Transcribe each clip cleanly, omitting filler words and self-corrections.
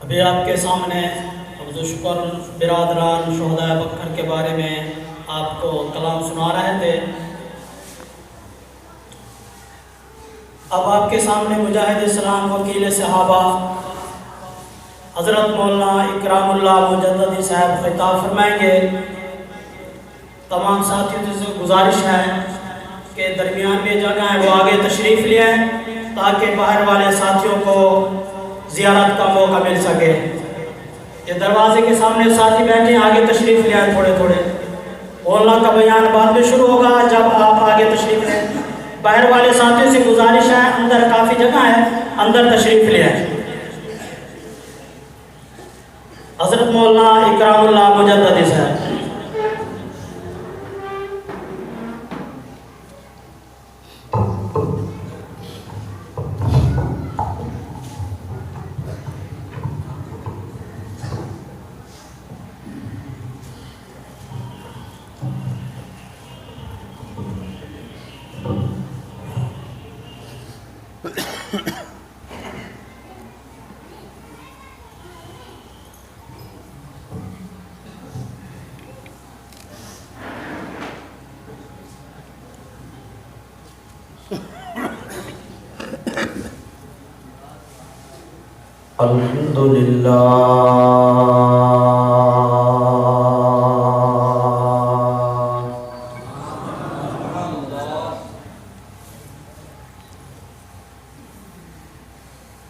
ابھی آپ کے سامنے عبد الشکر برادران شہداء بکر کے بارے میں آپ کو کلام سنا رہے تھے۔ اب آپ کے سامنے مجاہد اسلام وکیل صحابہ حضرت مولانا اکرام اللہ مجددی صاحب خطاب فرمائیں گے۔ تمام ساتھیوں سے گزارش ہے کہ درمیان میں جگہ ہے وہ آگے تشریف لیں تاکہ باہر والے ساتھیوں کو زیارت کا موقع مل سکے۔ یہ دروازے کے سامنے ساتھی بیٹھے آگے تشریف لے آئے تھوڑے تھوڑے۔ مولانا کا بیان بعد میں شروع ہوگا جب آپ آگے تشریف لیں۔ باہر والے ساتھیوں سے گزارش ہے، اندر کافی جگہ ہے، اندر تشریف لے آئے۔ حضرت مولانا اکرام اللہ مجددی صاحب۔ الحمدللہ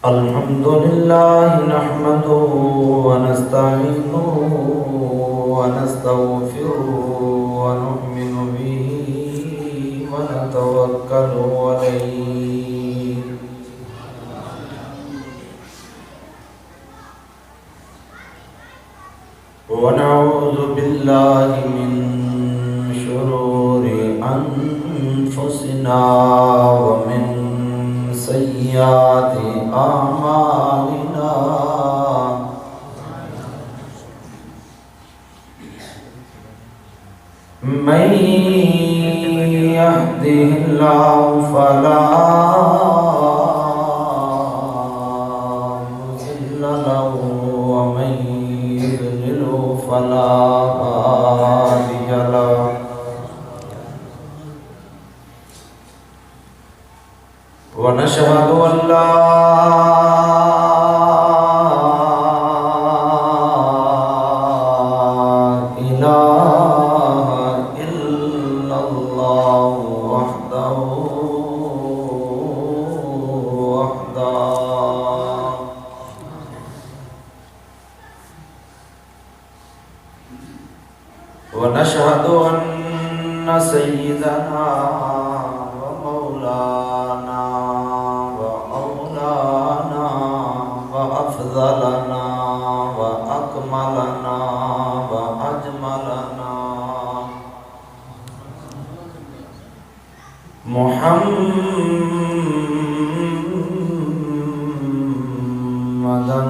الحمدللہ نحمده ونستعینه ونستغفره ونؤمن به ونتوکل علیہ ونعوذ باللہ من شرور انفسنا ومن سیئات اعمالنا من يهده الله فلا مضل له ومن يضلل فلا هادي له ونشهد أن لا إله إلا الله وحده ونشهد أن سيدنا ومولانا وأولانا وأفضلنا وأكملنا وأجملنا محمدا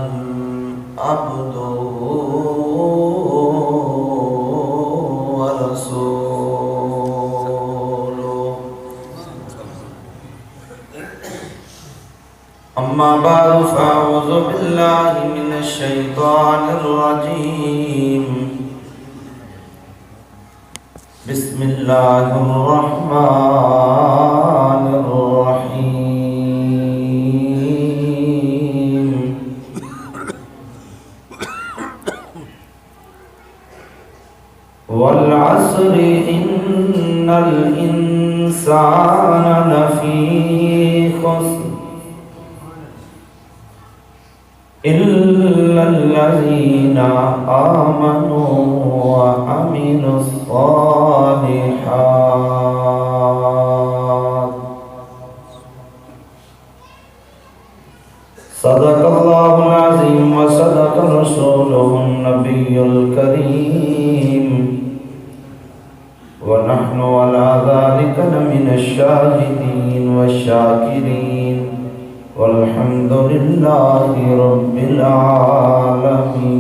عبده ورسوله أما بعد فأعوذ بالله من الشيطان الرجيم بسم الله الرحمن الرحيم والعصر إن الإنسان لفي خسر إلا الذين آمنوا وعملوا الصالحات صدق الله العظيم وصدق رسوله النبي الكريم ونحن على ذلك لمن الشاهدين والشاكرين والحمد لله رب العالمين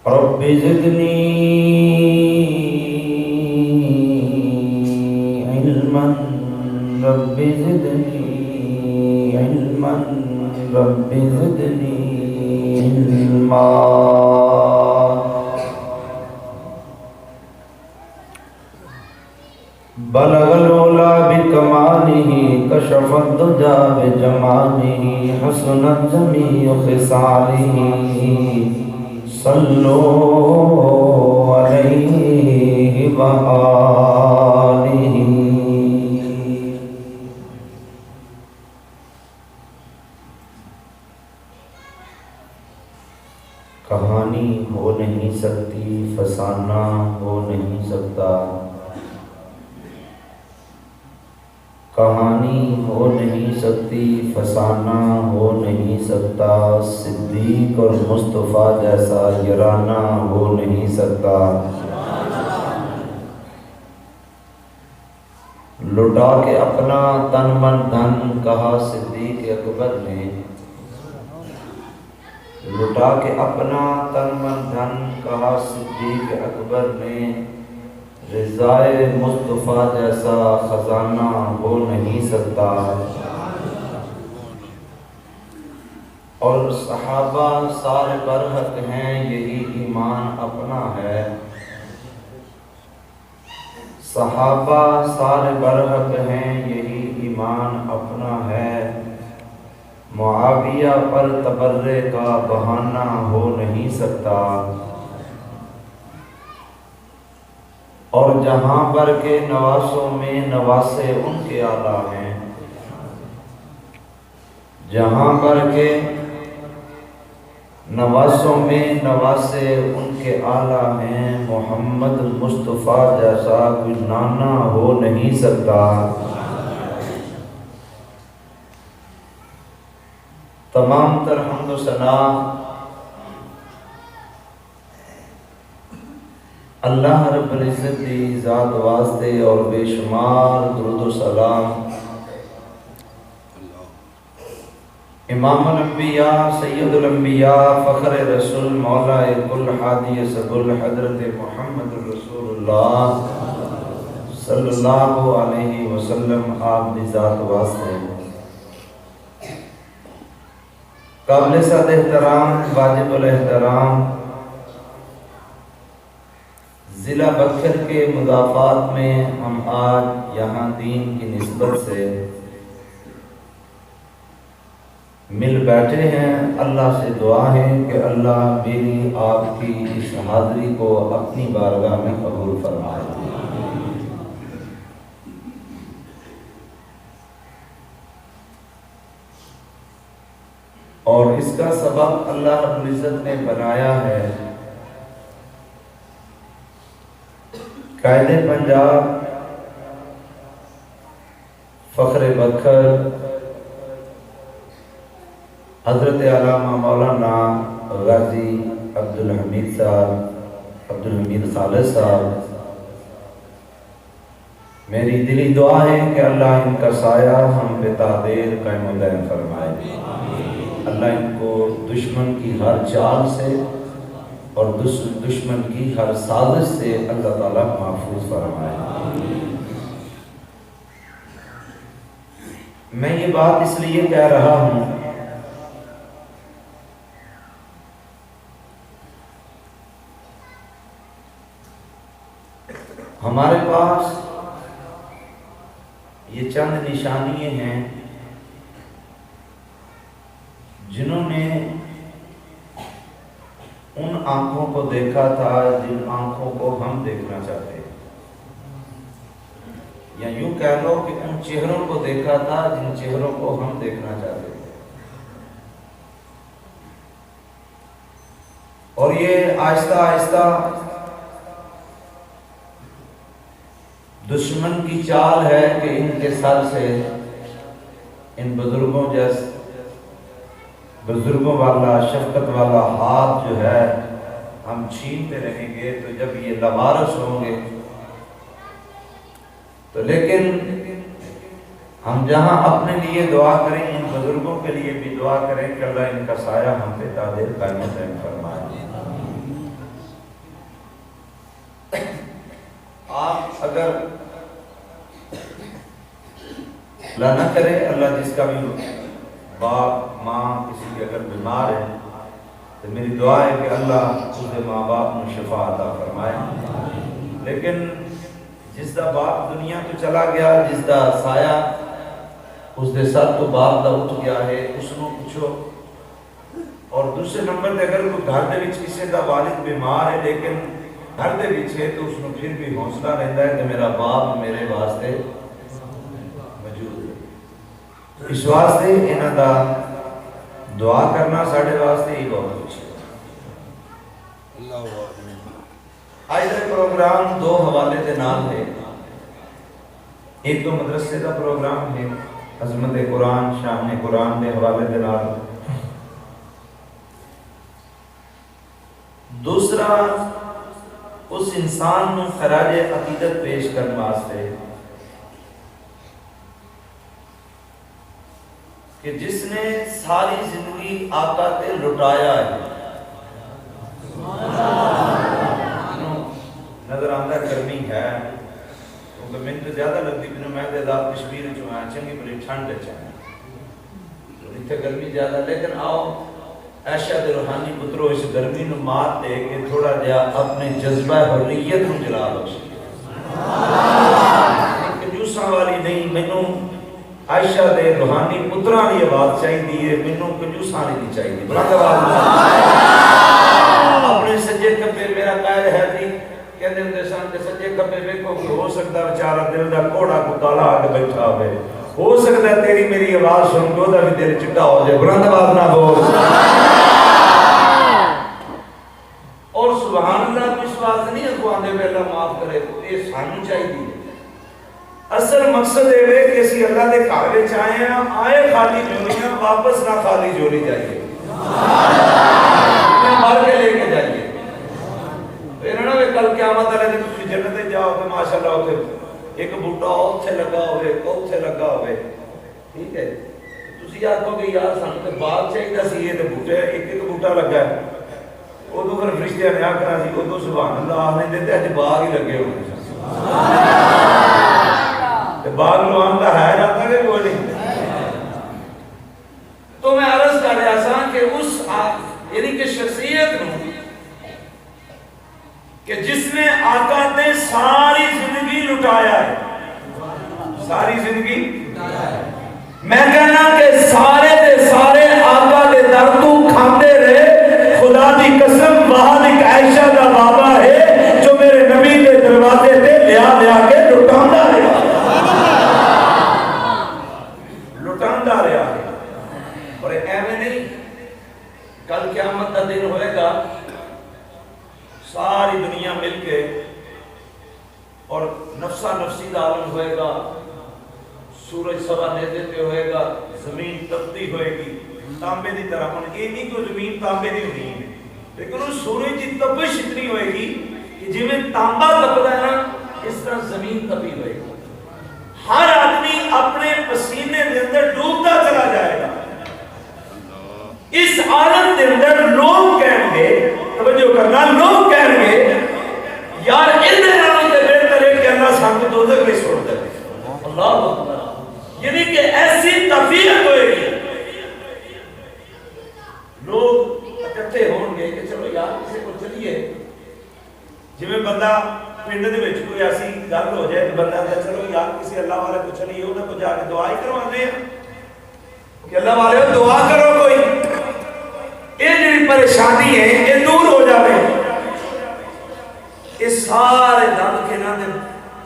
رب زدني علما زدني علما بلغ العلا بكماله كشف الدجى بجماله حسنت جميع خصاله صلوا عليه وآله کہانی ہو نہیں سکتی فسانہ ہو نہیں سکتا کہانی ہو نہیں سکتی فسانہ ہو نہیں سکتا صدیق اور مصطفیٰ جیسا یارانہ ہو نہیں سکتا لٹا کے اپنا تن من دھن کہا صدیق اکبر نے لٹا کے اپنا تن من دھن کہا صدیق اکبر نے رضائے مصطفیٰ جیسا خزانہ ہو نہیں سکتا اور صحابہ سارے برحق ہیں یہی ایمان اپنا ہے صحابہ سارے برحق ہیں یہی ایمان اپنا ہے معاویہ پر تبرے کا بہانہ ہو نہیں سکتا اور جہاں پر کے نواسوں میں نواسے ان کے اعلیٰ ہیں جہاں پر کے نواسوں میں نواسے ان کے اعلیٰ ہیں محمد مصطفیٰ جیسا کوئی نانا ہو نہیں سکتا تمام تر حمد و ثنا اللہ رب العزت کی ذات واسطے اور بے شمار درود و سلام امام الانبیاء سید الانبیاء فخر رسول مولا کل حادی سبل حضرت محمد رسول اللہ صلی اللہ علیہ وسلم آپ کی ذات واسطے قابل صد احترام واجب الاحترام ضلع بکھر کے مضافات میں ہم آج یہاں دین کی نسبت سے مل بیٹھے ہیں اللہ سے دعا ہے کہ اللہ میری آپ کی اس حاضری کو اپنی بارگاہ میں قبول فرمائے اور اس کا سبب اللہ رب العزت نے بنایا ہے قائد پنجاب فخر بکھر حضرت علامہ مولانا غازی عبدالحمید صاحب عبدالحمید خالد صاحب میری دلی دعا ہے کہ اللہ ان کا سایہ ہم پہ تعدیر قائم و دائم فرمائے اللہ ان کو دشمن کی ہر چال سے اور دشمن کی ہر سازش سے اللہ تعالیٰ محفوظ فرمائے میں یہ بات اس لیے کہہ رہا ہوں ہمارے پاس یہ چند نشانیاں ہیں جنہوں نے ان آنکھوں کو دیکھا تھا جن آنکھوں کو ہم دیکھنا چاہتے ہیں یا یوں کہہ لو کہ ان چہروں کو دیکھا تھا جن چہروں کو ہم دیکھنا چاہتے ہیں اور یہ آہستہ آہستہ دشمن کی چال ہے کہ ان کے سر سے ان بزرگوں والا شفقت والا ہاتھ جو ہے ہم چھینتے رہیں گے تو جب یہ لوارث ہوں گے تو لیکن ہم جہاں اپنے لیے دعا کریں ان بزرگوں کے لیے بھی دعا کریں کہ اللہ ان کا سایہ ہم پہ تعدیر قائم و دائم فرمائے آپ اگر اللہ نہ کرے اللہ جس کا بھی باپ ماں کسی کے اگر بیمار ہے تو میری دعا ہے کہ اللہ اس کے ماں باپ کو شفا عطا فرمائے. لیکن جس دا باپ دنیا تو چلا گیا, جس دا سایہ اس دے سر تو باپ دا اٹھ گیا ہے, اس نو پوچھو. اور دوسرے نمبر تے اگر کوئی گھر دے وچ کسی دا والد بیمار ہے لیکن گھر دے وچ ہے تو اس نو پھر بھی حوصلہ رہندا ہے کہ میرا باپ میرے واسطے موجود ہے. اس واسطے انہاں دا دعا کرنا ساڈے واسطے ہی بہت کچھ ہے. آج کا پروگرام دو حوالے کے نام ہے. ایک تو مدرسے کا پروگرام ہے عظمت قرآن شان قرآن کے حوالے کے نام. دوسرا اس انسان کو خراج عقیدت پیش کرنے واسطے کہ جس نے ساری زندگی آقا تے لٹایا ہے. نظر آتا گرمی ہے کیونکہ میں تو زیادہ لگتی بھی میں تو ذات کشمیر چوں آیا چنگی بڑی ٹھنڈ چاہیے اتنے گرمی زیادہ. لیکن آؤ عائشہ دے روحانی پترو اس گرمی نو مات دے کے تھوڑا جہا اپنے جذبہ حریت نو جلا بخشی. کنجوساں والی نہیں, مینوں عائشہ دے روحانی پتراں دی آواز چاہیے, مینوں کنجوساں نہیں چاہیے. بلند آواز اپنے سجے کبے میرا قائد ہے تھی کہندے ہوندے سن کہ سجے کبے ویکھو کہ ہو سکتا بیچارہ دل دا کوڑا کو کالا آ کے بیٹھا ہوئے, ہو سکتا ہے تیری میری آواز سن کے دا بھی دل چٹا ہو جائے. بلند آواز نہ بول. اور سبحان اللہ کو اس واسطے نہیں اخواندے میں اللہ معاف کرے, یہ سانو چاہیے. اصل مقصد ہے کہ اسی اللہ دے گھر وچ آئے ہیں, آئے خالی جوڑیاں واپس نہ خالی جوڑی جائیے, مار کے لے کے جائیے. کل قیامت والے دن تسی جنت جاؤ تو ماشاءاللہ اوتھے ایک بوٹا اوتھے لگا ہوئے اوتھے لگا ہوئے, ٹھیک ہے. تسی آکھو کہ یار سانوں تے باغ چاہیے سی, یہ تے بوٹے ایک ایک بوٹا لگا ہے. ادو پھر فرشتے نے آخنا سی ادو سبحان اللہ آخنے دے اج باغ ہی لگے ہوئے سن. باغ نو آندا ہے رہتا کہ کوئی نہیں. تو میں عرض کر رہا سا کہ اس یعنی کہ شخصیت نو کہ جس نے آقا تے ساری زندگی لٹایا ہے, ساری زندگی میں کہنا کہ سارے دے سارے آقا دے در تو کھاندے رہے. خدا دی قسم واحد ایک عائشہ دا بابا ہے جو میرے نبی دے دروازے تے لیا لیا کے لٹاندا رہا, لٹاندا رہا. اور ایویں نہیں کل قیامت کا دن ہوئے گا ساری دنیا مل کے اور نفسا نفسی دا عالم ہوئے گا, سورج سوا نیزے پہ ہوئے گا, زمین تپتی ہوئے گی تانبے دی طرح. یہ نہیں کہ زمین تانبے دی ہونی ہے, لیکن اس سورج کی تپش اتنی ہوئے گی کہ جی میں تانبا تپدا ہے نا اس طرح زمین تپی ہوئے گی. ہر آدمی اپنے پسینے دے اندر ڈوبتا چلا جائے گا. اس عالم دے اندر لوگ کہیں گے, توجہ کرنا, لوگ کہیں گے یار ادھر نالوں تے بہتر ہے کہ اللہ سانو دوزخ میں چھوڑ دے. اللہ اکبر. یعنی کہ ایسی طبیعت ہوئے گی, لوگ اکٹھے ہون گے کہ چلو یار کسی کو چلیے. جی میں بندہ پنڈ دے وچ کوئی ایسی گل ہو جائے تو بندہ کہے چلو یار کسی اللہ والے کو چلیے, انہاں کو جا کے دعا ہی کروانے ہیں کہ اللہ والے دعا کرو کوئی یہ جڑی پریشانی ہے یہ دور ہو جائے. یہ سارے دند کے نام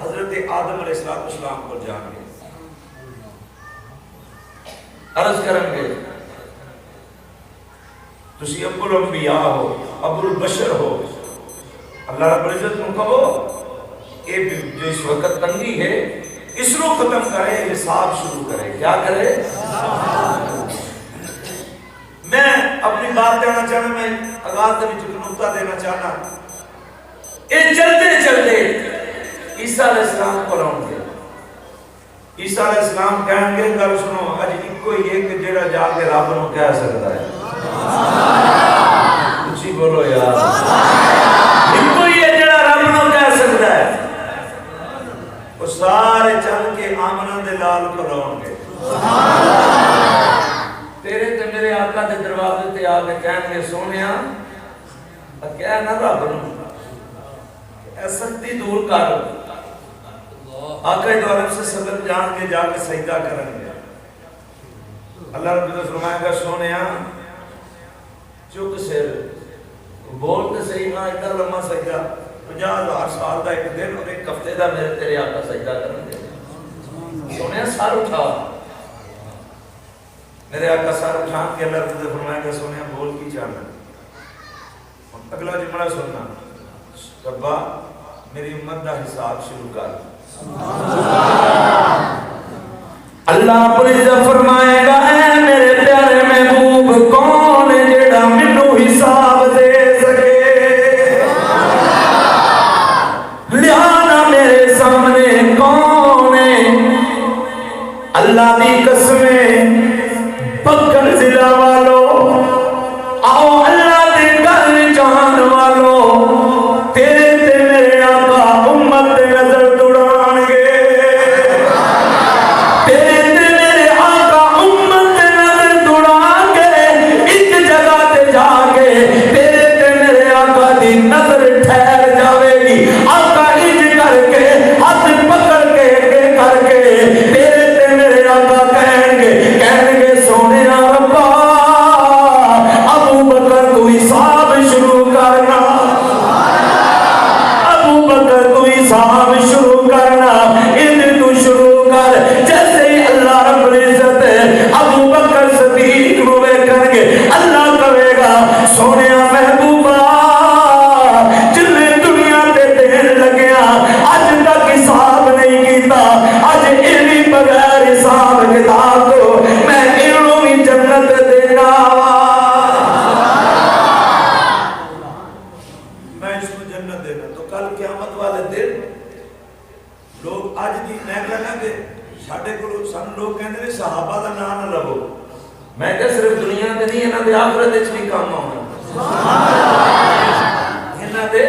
حضرت آدم علیہ السلام کو جان گے, عرض کریں گے تسی ابو الانبیاء ہو, ابو البشر ہو. اللہ رب العزت کو کہو یہ جو اس وقت تنگی ہے اس کو ختم کرے, حساب شروع کرے. کیا کرے؟ میں اپنی بات دینا چاہنا, میں آغاز کے وچ نقطہ دینا چاہنا. یہ چلتے چلتے عیسیٰ علیہ السلام کو آؤں گے. عیسیٰ علیہ السلام کہیں گے گل سنو اج ایک کوئی ہے کہ جڑا جا کے رب نو کہہ سکتا ہے. اچھی بولو یار, ایک کوئی ہے جڑا رب نو کہہ سکتا ہے. وہ سارے چل کے آمنہ دے لال کو آؤں گے. تیرے تے میرے کہنے سونے کیا نہ رب اے سختی دور کر آقا دو علیہ وسلم جان کے جا کے سجدہ کریں گے اللہ رب نے فرمایا گا سونے چک سر بول کے صحیح نہ اتنا لمحہ سجدہ 50,000 سال کا ایک دن اور ایک ہفتے کا میرے تیرے آقا سجدہ کریں گے سونے سر اٹھا میرے آقا سر اٹھا کے اللہ رب نے فرمایا گا سونے بول کی چاہنا اگلا جملہ سننا ربا میری امت دا حساب شروع کر اللہ اپنی عزت فرمائے گا اے میرے پیارے محبوب کون ہے جیڑا منو حساب دے سکے لہذا میرے سامنے کون ہے اللہ دی قسمیں پکڑ ضلع والوں آؤ اللہ دے گھر جان والوں تیرے تے میرے آقا امت دے نظر دوڑان گے تیرے تے میرے آقا امت دے نظر دوڑان گے ایک جگہ تے جا کے تیرے تے میرے آقا دی نظر ٹھہر جاوے گی آقا اج کر کے ہاتھ پکڑ کے کر کے تیرے تے میرے آقا کہیں گے سونے ربا ابو بکر تو حساب شروع کرنا ابو بکر تو حساب شروع کرنا ان تو شروع کر جیسے ہی اللہ رب العزت ابو بکر صدیق روے کر گے اللہ کہے گا سونے محبوبہ جنہیں دنیا تے دین لگیا آج تک حساب نہیں کیتا آج علمی بغیر حساب کتاب کو میں علموں کی جنت دینا میں اس کو جنت دینا تو کل قیامت والے دن لوگ آج دی میں کہنا کہ ساڑھے کو سن لوگ کہنے ہیں صحابہ دا نام نہ لگو میں کہا صرف دنیا دے نہیں انہاں دے آخرت اچھ بھی کام ہونا انہاں دے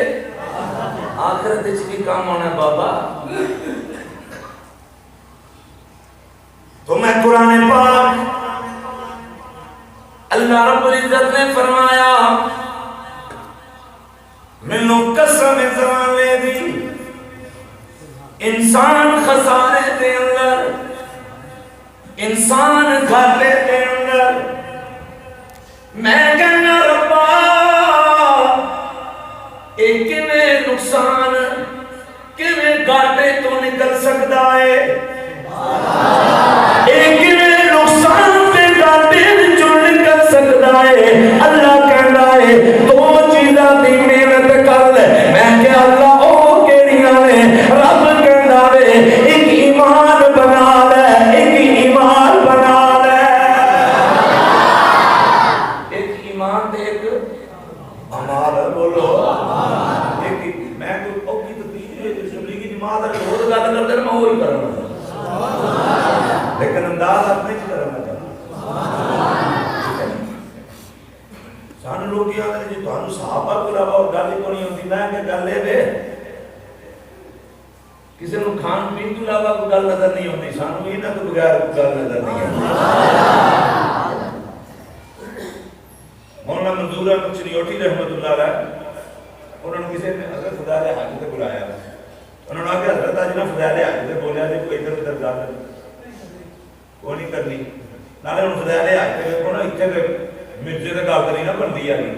آخرت اچھ بھی کام ہونا بابا تو میں قرآن پاک اللہ رب العزت نے فرمایا منو قسم زمان لے دی انسان خسارے دے اندر انسان گھاٹے دے اندر میں کہنا ربا ایک میں نقصان کیویں گھاٹے تو نکل سکتا ہے ایک میں نقصان پہ گھاٹے وچوں نکل سکتا ہے اللہ کہنا ہے دو چیزاں دی محنت کر لے میں کہ اللہ او کیڑیاں نے رب کہنا ہے ایک ایمان بنا لے ایک ایمان بنا لے ایک ایمان تے ایک عمل بولو ایک میں تو اوکی تو تبلیغی جماعت ہے روز گل کرتے میں وہی کرنا لیکن انداز اپنے ہی کرنا چاہتا سان لوگ یہ آتے ہیں جی تو صحابہ کو علاوہ اور گالی کو نہیں ہوتی میں کہ گل لے دے کسی نے کھان پین کو علاوہ کو گل نظر نہیں ہوتی سانو ہی نہ تو بغیر گل نظر نہیں ہوتی مولانا منظور احمد چنیوٹی رحمت اللہ علیہ انہوں نے کسی نے حضرت فضائل حاجی سے بلایا انہوں نے کہا کہ حضرت آج نہ فضائل حاجی سے بولیا جی کوئی ادھر ادھر گل وہ نہیں کرنی نالے انہوں فضائل حاجی سے کہنا اتنے پہ مرزے سے گل کرنی نہ بندی آ گئی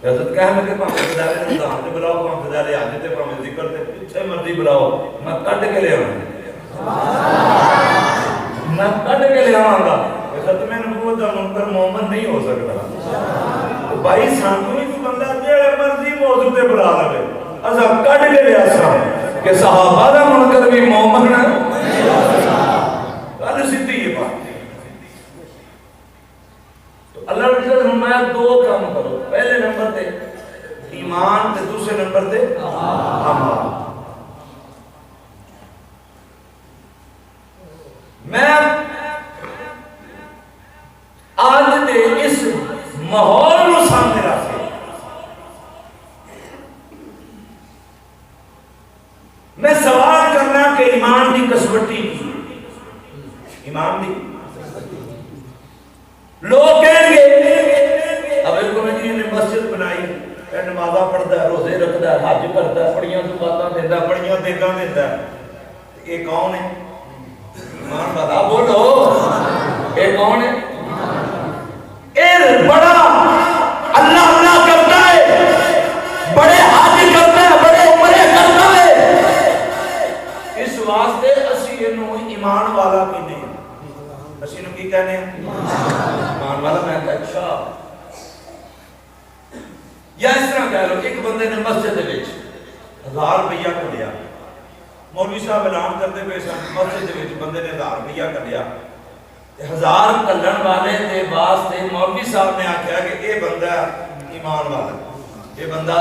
حضرت کہا میں کہ پاہم فضائل نظام سے بلاؤ پاہم فضائل حاجی سے پاہم ذکر سے پیچھے مرضی بلاؤ میں کٹ کے لے آؤں میں کٹ کے لے آؤں گا ختم نبوت کا منکر مومن نہیں ہو سکتا بھائی سانو ہی تو بندہ جیڑے مرضی موضوع تے بلا لے اسا کٹ کے لیا سا کہ صحابہ دا منکر بھی مومن نہیں ہو سکتا گل سیدھی ہے بات تو اللہ نے فرمایا دو کام کرو پہلے نمبر تے ایمان تے دوسرے نمبر تے عمل میں آج دے اس ماحول کو سامنے رکھے میں سوال کرنا کہ ایمان دی کسوٹی ایمان دی لوگ کہیں گے اب ان کو جی نے مسجد بنائی، نمازاں پڑھتا ہے، روزے رکھتا ہے، حج کرتا ہے، بڑیاں زکاتاں دیتا ہے، بڑیاں دیگاں دیتا ہے، یہ کون ہے؟ ایمان والا بولو، یہ کون ہے؟ یہ بڑا اللہ اللہ کرتا ہے، بڑے حج کرتا ہے، بڑے عمرے کرتا ہے، اس واسطے اسی انہوں ایمان والا کہنے ہیں۔ اسی انہوں کی کہنے ہیں؟ ایمان والا۔ میں کہا اچھا، یا اس طرح کہہ لو، ایک بندے نے مسجد دے وچ 1000 روپیہ کھولیا، مولوی صاحب اعلان کرتے ہوئے مسجد دے وچ بندے نے 1000 روپیہ کھولیا، 1000 کھلن والے دے واسطے مولوی صاحب نے آکھیا کہ اے بندہ ایمان والا، اے بندہ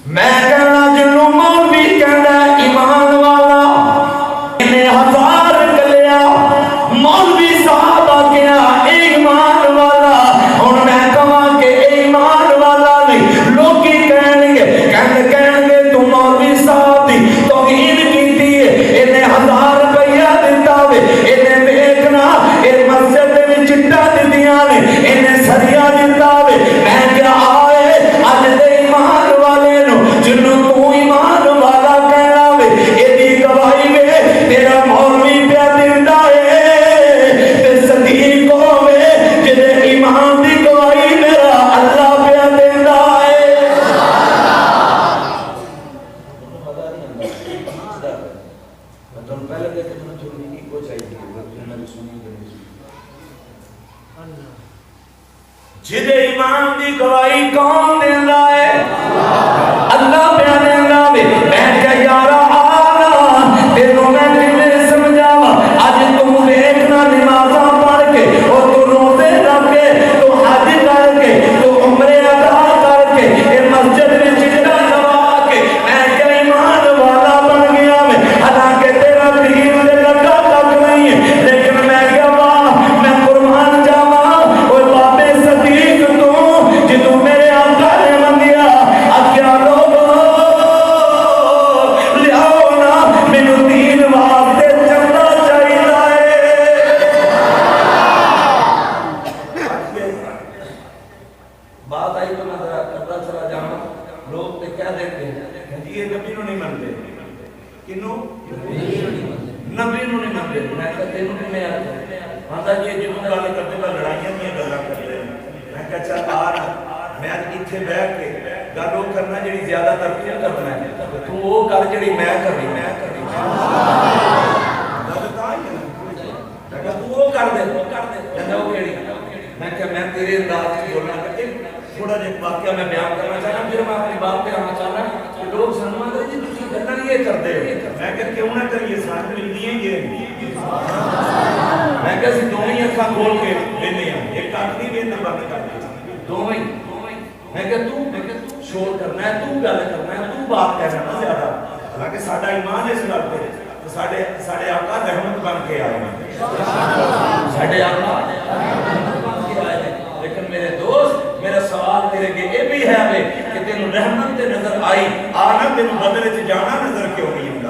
میں کہنا جنوں مولوی کہنا ایمان والا، انہیں 1000 کلیا مولوی صاحب آکھیا اے ایمان والا، اور میں کہاں کہ اے ایمان والا نہیں، لوگ کی کہیں گے تو مولوی صاحب دی توہین کیتی ہے، انہیں 1000 روپیہ دیتا ہوئے، انہیں دیکھنا اے مسجد میں چٹا دیتیاں نے، انہیں سریا دیتا ہوئے، میں کیا آئے اج دے ایمان والے نو جنوں تو ایمان والا کہنا وے، ایدی گواہی وے تیرا مولوی پیا دیندا ہے، تے صدیق ہوے جدے ایمان دی گواہی میرا اللہ پیا دیندا ہے۔ پہلے دیکھ کے تمہیں چھوڑنے کی کوئی چاہیے جدے ایمان دی گواہی کون دیندا ہے؟ اللہ پیا دیندا وے۔ میں کہ یارا آنا تینوں میں کنے سمجھاواں، اج تم دیکھنا نمازاں پڑھ کے، اور تو روزے رکھ کے، تو حج کر کے، تو عمرے ادا کر کے، اے مسجد میں چٹا لوا کے، میں کہ ایمان والا بن گیا میں، حالانکہ تیرا دین دے لگا تک نہیں ہے، لیکن میں کہ واہ میں قربان جاواں، اوے بابے صدیق تو جدوں میرے آقا نے منگیا آکھیا لوگو لیاؤ نا مینوں دین واسطے چندا چاہیدا ہے۔ بات آئی تو میں ذرا کرتا چلا جاواں، لوگ تے کہہ دیتے ہیں کہ جی یہ نبی نوں نہیں منتے، کنوں؟ نبی نوں نہیں منتے۔ میں کہا تینوں کیویں آکھیا؟ آندا جی جدوں گل کرتے میں لڑائیاں دیاں گلاں کرتے ہیں۔ میں کہا چل آ نا، میں اتنے بیٹھ کے گل وہ کرنا جڑی زیادہ تر کیوں کرنا ہے، تو وہ گل جڑی میں کرنی گل تاں ہی ہے۔ میں کہا تو وہ کر دے، کہندا وہ کیڑی؟ میں کہا میں تیرے انداز سے بولنا کہ تھوڑا جہا واقعہ میں بیان کرنا چاہنا، پھر میں اپنی بات پہ آنا چاہنا کہ لوگ سنما دے جی تسی گلاں یہ کرتے ہو۔ میں کہ کیوں نہ کریے، ساتھ ملدی ہیں یہ۔ میں کہ اسی دونوں اکھاں کھول کے لینے ہیں، ایک کٹ دی ویندا بند کر کے دونوں ہی۔ میں کہ تو شور کرنا ہے، تو گل کرنا ہے، تو بات کہنا ہے زیادہ، حالانکہ ساڈا ایمان اس گل پہ ساڈے آقا رحمت بن کے آئے ہیں، ساڈے آقا رحمت بن کے آئے ہیں۔ لیکن میرے دوست میرا سوال تیرے کے یہ بھی ہے کہ تینوں رحمت تے نظر آئی، آنا تینوں بدلے چ جانا نظر کیوں نہیں ہوندا؟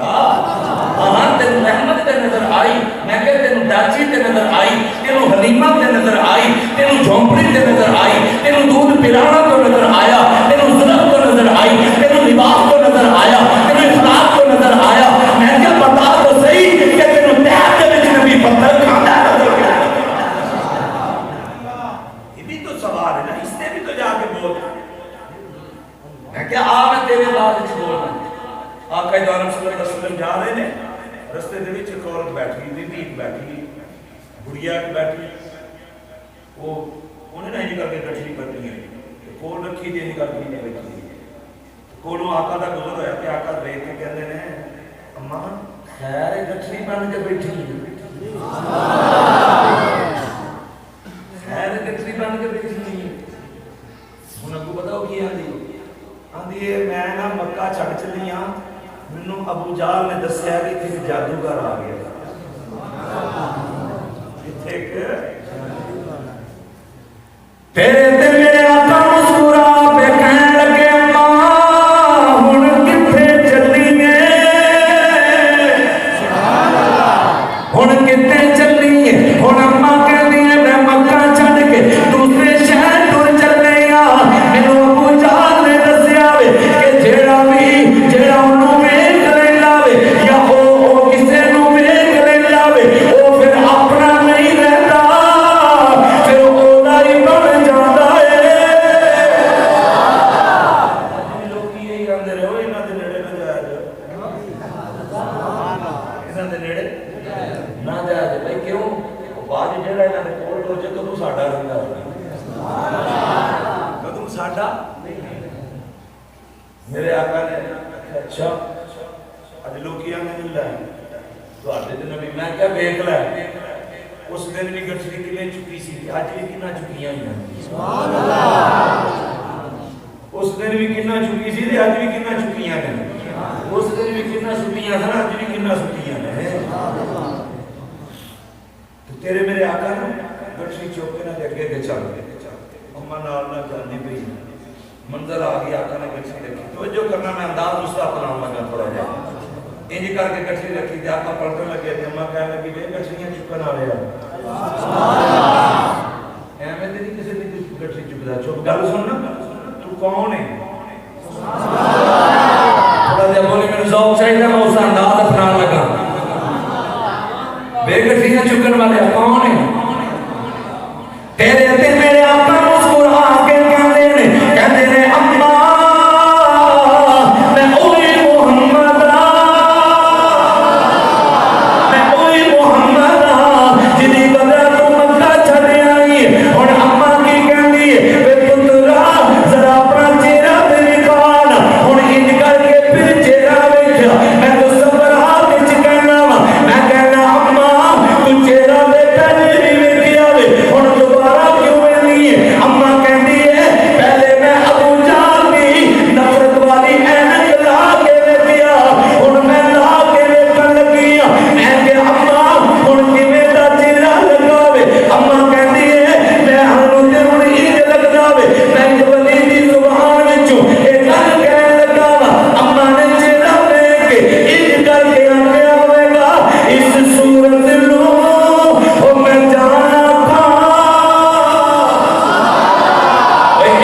ہاں تینوں رحمت تے نظر آئی، میں کہ تینوں ڈاچی تے نظر آئی، تینوں حلیمہ تے نظر آئی، تینوں جھونپڑی تے نظر آئی، تینوں دودھ پلانا تو نظر آیا، تینوں ظلم تو نظر آئی، تینوں لباس تو نظر آیا، تینوں اخلاق تو نظر آیا۔ میں کیا بتا تو صحیح کہ تینوں تیار دے وچ نبی پتھر کھاندا نظر آیا۔ یہ بھی تو سوال ہے نا، اس نے بھی تو جا کے بول۔ میں کیا میں تیرے بعد بولنا، آقا دو عالم صلی اللہ علیہ وسلم جا رہے ہیں، رستے دے وچ ایک عورت بیٹھی، بی بی بیٹھی، گڑیا بیٹھی، وہ انہیں نہیں کر کے گٹھی کرنی ہے، کول رکھی دی نہیں کرنی ہے بیٹھی، کولوں آقا دا گزر ہویا کہ آقا دیکھ کے کہندے نے اماں خیر گٹھی بن کے بیٹھی، خیر گٹھی بن کے بیٹھی۔ انہوں کو پتا ہو کی آندی ہے میں نا مکہ چھڑ چلی ہاں، مینوں ابو جہل نے دسیا کہ اتنے جادوگر آ گیا، تیرے تے میرے آقا مسکرا پہ کہنے لگے اماں ہن کتھے چلی گے، ہن کتھے چلی ہے، ہن اماں کہندی ہے میں مکہ میرے آقا نے اچھا اج لوکی آنے مل رہا ہے تو آتے دن ابھی میں کیا بیک لیا اس دن بھی گٹھڑی کنے چکی سی آج بھی کنا چکیاں ہی ہیں سبحان اللہ اس دن بھی کنا چکی سی آج بھی کنا چکیاں ہیں اس دن بھی کنا سٹیاں ہیں آج بھی کنا سٹیاں ہیں تو تیرے میرے آقا نے گٹھڑی چوک کے نہ لگے کے چل اما نال نہ جاندی پئی منظر آ گیا آقا نے گٹھڑی رکھی توجہ کرنا میں انداز اس کا اپنا لگا تھوڑا جا انج کر کے گٹھڑی رکھی تے آقا پڑھنے لگے تے اما کہنے لگی بے گٹھڑیاں چکن آ رہا سبحان اللہ ایویں تے نہیں کسی دی گٹھڑی چکدا چپ گل سن نا تو کون ہے سبحان اللہ تھوڑا جا بولی میرے ذوق چاہیے میں اس انداز اپنا لگا بے گٹھڑیاں چکن والے کون ہیں تیرے تے میرے آقا مسکرا کے کہندے نے اما میں اوہی محمد میں اوہی محمد جدی قدر تو مکہ چھڈ آئی ہن اما کی کہندی اے پترا ذرا اپنا چہرہ تے نکال ہن انج کر کے پھر چہرہ ویکھیا میں تو صبر ہاتھ وچ کہنا میں کہنا اما تو چہرہ تے پہلے نہیں ویکھیا وے ہن دوبارہ کیوں ویکھنی ہے اما کہندی ہے پہلے میں ابو جہل دی نفرت والی اینک لا کے ویکھیا ہن میں لا کے ویکھن لگی میں کہ اما ہن کیویں دا چہرہ لگاوے اما کہندی ہے میں ہن تے ہن انج لگدا وے میں ولی دی زبان وچوں اے گل کہن لگا اما نے چہرہ ویکھ کے انج کر کے آکھیا ہوے گا اس صورت نو او میں جانا تھا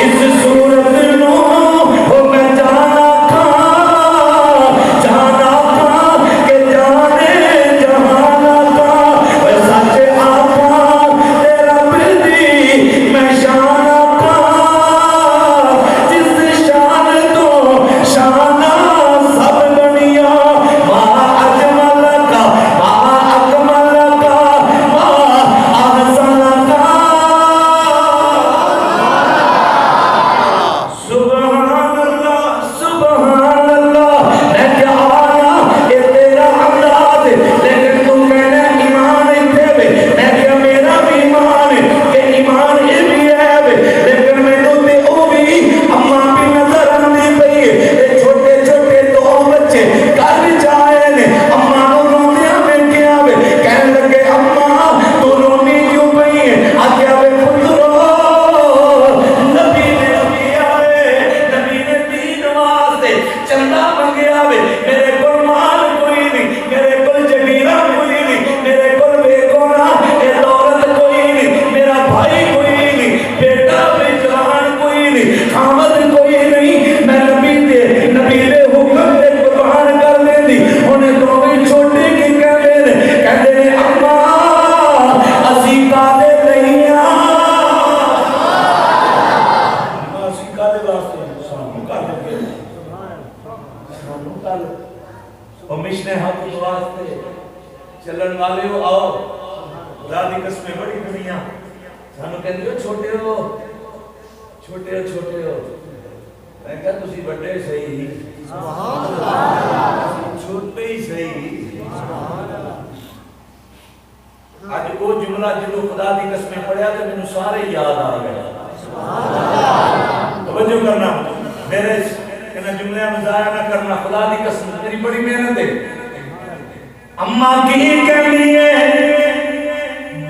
اس صورت نو او میں جانا تھا کہ جانے جہانا تھا اے سچے آقا تیرا بردی میں شانا تھا جس شان تو شانہ سب بنیا ما اجمل کا ما اکمل کا ما احسن کا سبحان اللہ میں کیا آیا یہ تیرا انداز لیکن تو کہنا ایمان اتھے وے میں کیا میرا بھی ایمان کہ ایمان یہ بھی ہے وے لیکن میں تو تے او بھی اما بھی نظر آندی پئی اے چھوٹے چھوٹے دو بچے گھر جائے نے اما نو روندیاں ویکھیا وے کہن لگے اما تو رونی کیوں پئی ہے آکھیا وے پترو نبی نے نبی نے دین واسطے چندہ منگیا وے میرے کول مال کوئی نہیں میرے کول جگیرہ کوئی نہیں میرے کول بیگونا اے دولت کوئی نہیں میرا بھائی کوئی نہیں بیٹا بیجان کوئی نہیں خامد کوئی نہیں میں نبی دے حکم دے قربان کر دیندی انہیں دوویں چھوٹے کی کہندے نے اما اسی کادے نہیں اسی کادے واسطے سانو کادے اور مشن حق واسطے چلن والے ہو آؤ خدا دی قسمیں بڑی دنیا سانو کہندے ہو چھوٹے ہو میں کہا تسی بڑے صحیح سبحان اللہ چھوٹے ہی صحیح سبحان اللہ اج وہ جملہ جدو خدا دی قسمیں پڑھیا تو مینوں سارے یاد آ گئے سبحان اللہ توجہ کرنا میرے کہنا جملے میں ضائع نہ کرنا خدا دی قسم میری بڑی محنت ہے اما کی کہنی ہے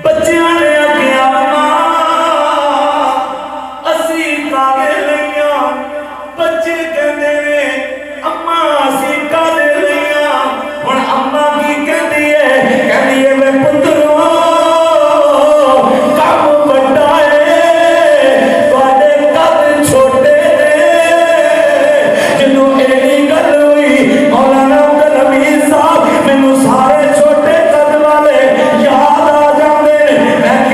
بچیاں نے آکھیا اما اسی کادے لئیاں بچے کہندے نے اما اسی کادے لئیاں ہن اما کی کہندی ہے میں پترو کم بڑا ہے تواڈے قد چھوٹے جنوں ایڑی گل ہوئی مولانا عبد الحمید صاحب مینوں سارے چھوٹے قد والے یاد آ جاندے میں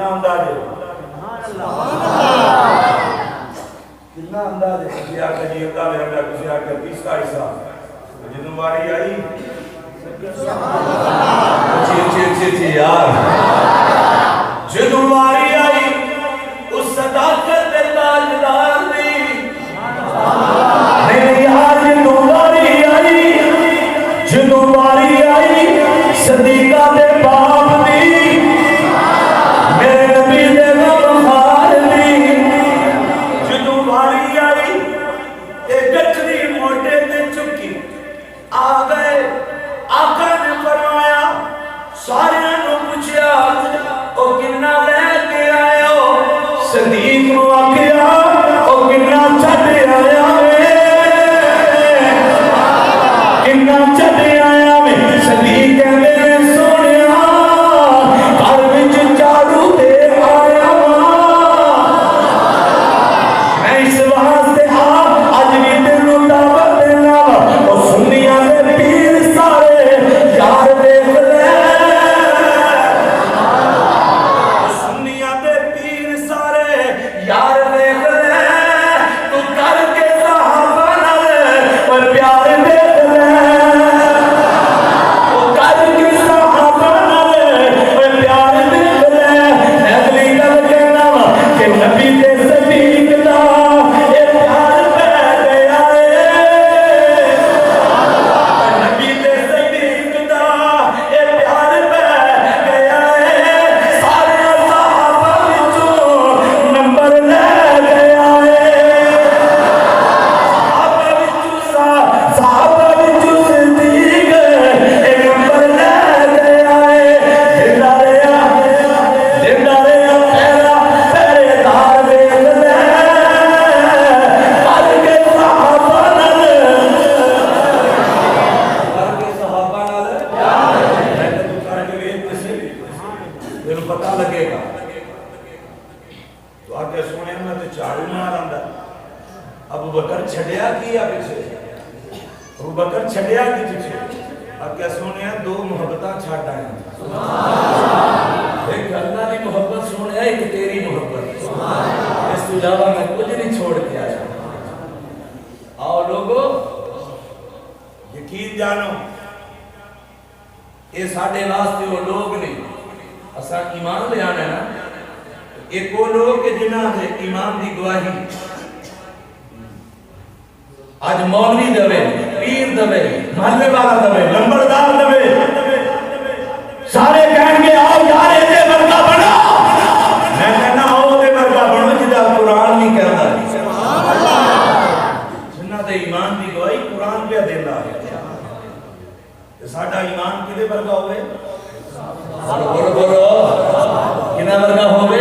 انداز ہے کتنا انداز ہے کسی آکے جی انداز ہے کسی آکے 30 کا حصہ جنہوں باری آئی چی یار جنہوں باری آئی اس صداقت تاجدار دی میرے یار جنہوں باری آئی جنہوں باری آئی صدیقہ دے باپ دی میرے نبی دے غمخار دی جنہوں باری آئی ایک گٹری موٹے تے چکی آ گئے آقا نے فرمایا سارے نے پوچھا او کنا لے کے آئے ہو صدیق نو آکھیا او کنا چھڈ آیا وے کنا چھڈ آیا وے صدیق کہندے سونیا گھر وچ جھاڑو دے آیا میں اس واسطے اج بھی تینوں دعوت دینا او سنیاں دے پیر سارے یار دیکھ لے سنیاں دے پیر سارے یار دیکھ لے تو کر کے صحابہ نال پر پیار دیکھ لے تو کر کے صحابہ نال پر پیار دیکھ لے اگلی گل کہنا کہ نبی دے صدیق دا اے پیار پہ گیا ہے نبی دے صدیق دا اے پیار پہ گیا ہے سارے صحابہ وچوں نمبر لے گیا ہے صحابہ وچوں صدیق اے نمبر لے گیا ہے زندہ رہیا پہلا پہرے دار دیکھ لے کر کے صحابہ نال میں تو کر کے ویکھ کسے تینوں پتہ لگے گا تو آگے سونے میں تو جھاڑو مار آندا ابو بکر چھڈیا کیا پیچھے ابو بکر چھڈیا کی پیچھے آگے سونے دو محبتاں چھڈ آئے ایک اللہ کی محبت سونے ایک تیری محبت اس تو علاوہ میں کچھ نہیں چھوڑ کے آیا آؤ لوگو یقین جانو یہ ساڈے واسطے وہ لوگ نہیں اساں ایمان لے آنا ہے نا ایک وہ لوگ کہ جنہاں دے ایمان دی گواہی آج مولوی دوے پیر دوے محلے والا دوے لمبردار دوے سارے کہیں گے آؤ یار دے ورگا بنا میں کہنا آؤ دے ورگا بنا جدا قرآن نہیں کہتا جنہاں دے ایمان دی گواہی قرآن پہ دینا ہے ساڈا ایمان کدے ورگا ہوئے بولو بولو کنا ورگا ہوئے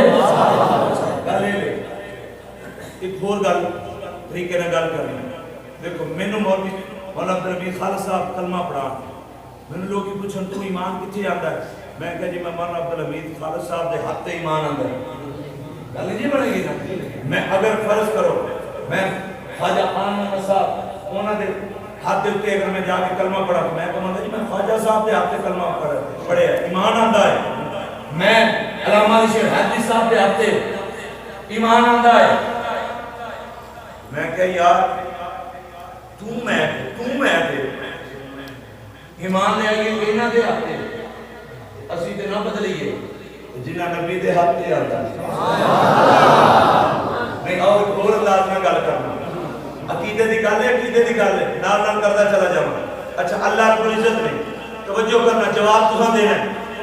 گل لے ایک اور گل طریقے نہ گل کرنی دیکھو مینوں مولوی مولانا عبدالحمید خالص صاحب کلمہ پڑھا مینوں لوگ پوچھن تو ایمان کتھے آندا ہے میں کہا جی میں مولانا عبدالحمید خالص صاحب دے ہاتھ تے ایمان آندا ہے گل جی بنے گی نا میں اگر فرض کرو میں خواجہ خان محمد صاحب انہاں دے ہاتھ دے اوتے اگر میں جا کے کلمہ پڑھا میں کہاں جی میں خواجہ صاحب دے ہاتھ تے کلمہ پڑھیا ایمان آندا ہے میں علامہ شیخ حاجی صاحب دے ہاتھ تے ایمان آندا ہے میں کہ یار تو میں دے ایمان لے آئیے کہ نہ دے آتے اسی تے نہ بدلیے جنہ نبی دے ہاتھ تے آتا نہیں اور انداز میں گل کرنا عقیدے دی گل ہے نال نال کردا چلا جاواں اچھا اللہ رب العزت نے توجہ کرنا جواب تساں دینا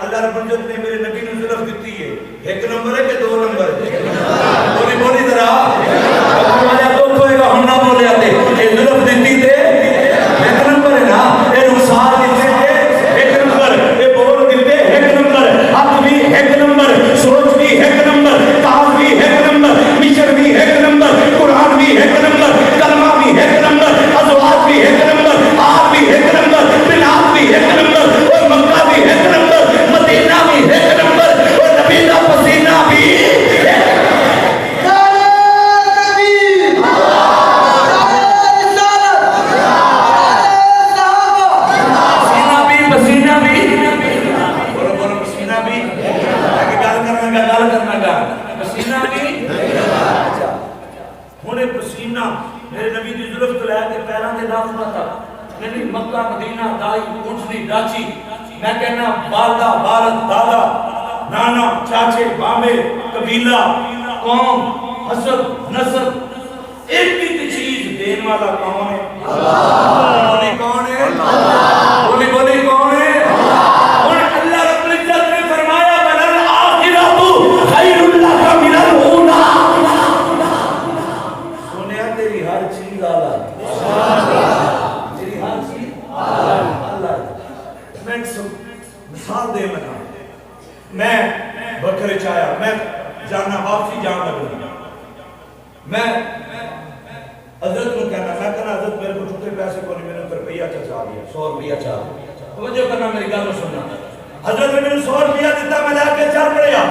اللہ رب العزت نے میرے نبی نو ظرف دتی ہے ایک نمبر ہے کہ دو نمبر ہے بولی ذرا ہمارا دکھ ہوئے گا ہم نہ بولے آتے یہ ظرف دتی تے ایک نمبر ہے نا اے رخسار دیتے تے ایک نمبر اے بول دیتے ایک نمبر حق بھی ایک نمبر سوچ بھی ایک نمبر کام بھی ایک نمبر مشن بھی ایک نمبر قرآن بھی ایک نمبر کلمہ بھی ایک نمبر ازواج بھی ایک نمبر آپ بھی ایک نمبر بلاد بھی ایک نمبر اور مکہ بھی ایک نمبر مدینہ بھی ایک نمبر اور نبی کا پسینہ بھی لگا پسینہ بھی اچھا ہنے پسینہ میرے نبی دی ظلف تو لے کے پیروں کے ناخنوں تک نہیں مکہ مدینہ دائی اونٹنی ڈاچی میں کہنا والدہ والد دادا نانا چاچے مامے قبیلہ قوم حسب نسب ایک بھی چیز دین والا کون ہے اللہ بولی کون ہے اللہ بولی بولی کون ہے اور اللہ رب العزت نے فرمایا بلل آخرۃ خیر لک من الاولی سنیا تیری ہر چیز اعلی تیری ہر چیز اللہ میں مثال دے لگا میں بکرے چایا میں جانا واپسی جان لگا میں حضرت کو کہنا میں کہنا حضرت میرے کو چھوٹے پیسے کو نہیں میں نے روپیہ چاہ دیا 100 روپیہ چاہ توجہ کرنا میری گل سننا حضرت نے مجھے 100 روپیہ دیتا میں لے کے چل پڑیا